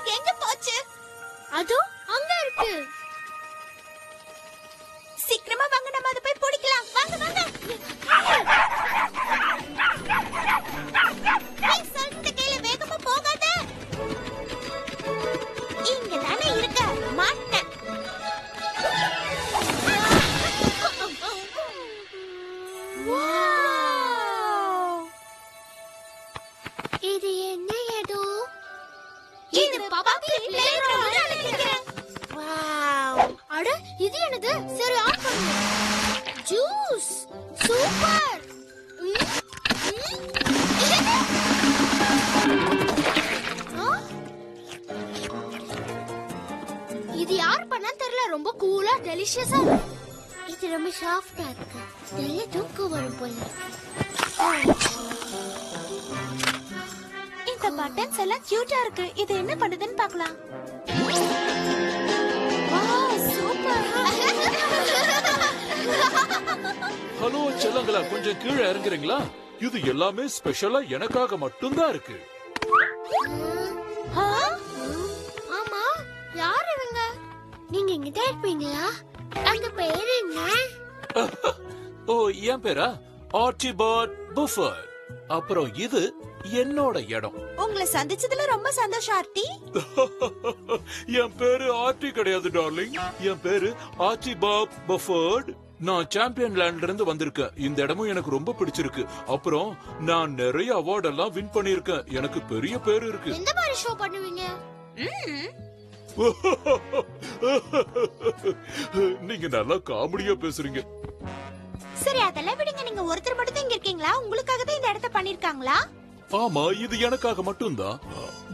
Cake எங்க போச்சு? அதோ அங்க இருக்கு. சீக்கிரமா வாங்க, நம்ம அதை போய் பிடிக்கலாம். வாங்க வாங்க. சொல்லிட்டு கையில வேகமா போகாத. இங்க தானே இருக்க மாட்டேன். இது என்ன ஏதோ? இது பாப்பி பிளேகிரவுண்ட் நினைக்கிறேன். வாவ்! அட இது என்னது? சரி ஆன் பண்ணு. Juice super. இது யார் பண்ணா தெரியல, ரொம்ப கூலா டெலிஷியஸா இருக்கு. இது ரொம்ப சாஃப்டா இருக்கு. நல்ல தூக்கம் வரும் போல இருக்கு. இந்த பட்டன்ஸ் எல்லாம் கியூட்டா இருக்கு. இது என்ன பண்ணுதுன்னு பார்க்கலாம். ஹலோ செல்லங்களா, கொஞ்சம் கீழே இறங்குறீங்களா? இது எல்லாமே ஸ்பெஷலா எனக்காக மட்டும்தான் இருக்கு. ஆமா, யார் இவங்க? நீங்க இங்க தான் இருப்பீங்களா? அந்த பேர் என்ன? ஓ, என் பேரா ஆர்டிபர்ட் புஃபர். அப்புறம் இது என்னோட இடம். உங்களை சந்திச்சதுல ரொம்ப சந்தோஷம் ஆர்டி. என் பேரு ஆர்டி கிடையாது டார்லிங். என் பேரு ஆர்டிபர்ட் பஃபர்ட். நான் சாம்பியன் லேண்ட்ல இருந்து வந்திருக்கேன். இந்த இடமும் எனக்கு ரொம்ப பிடிச்சிருக்கு. அப்புறம் நான் நிறைய அவார்ட் எல்லாம் வின் பண்ணிருக்கேன். எனக்கு பெரிய பேரு இருக்கு. எந்த மாதிரி ஷோ பண்ணுவீங்க? நீங்க நல்லா காமெடியா பேசுறீங்க. சரி அதெல்லாம் விடுங்க. நீங்க ஒருத்தர் மட்டும் தான் இங்க இருக்கீங்களா? உங்களுக்காக தான் இந்த இடத்த பண்ணிருக்காங்களா? ஆமா, இது எனக்காக மட்டும்தான்.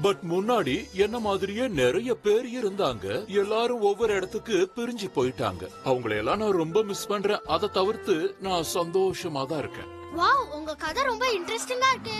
பட் முன்னாடி என்ன மாதிரியே நிறைய பேர் இருந்தாங்க. எல்லாரும் ஒவ்வொரு இடத்துக்கு பிரிஞ்சு போயிட்டாங்க. அவங்களை எல்லாம் நான் ரொம்ப மிஸ் பண்றேன். அதை தவிர்த்து நான் சந்தோஷமா தான் இருக்கேன். வாவ், உங்க கதை ரொம்ப இன்ட்ரெஸ்டிங்கா இருக்கு.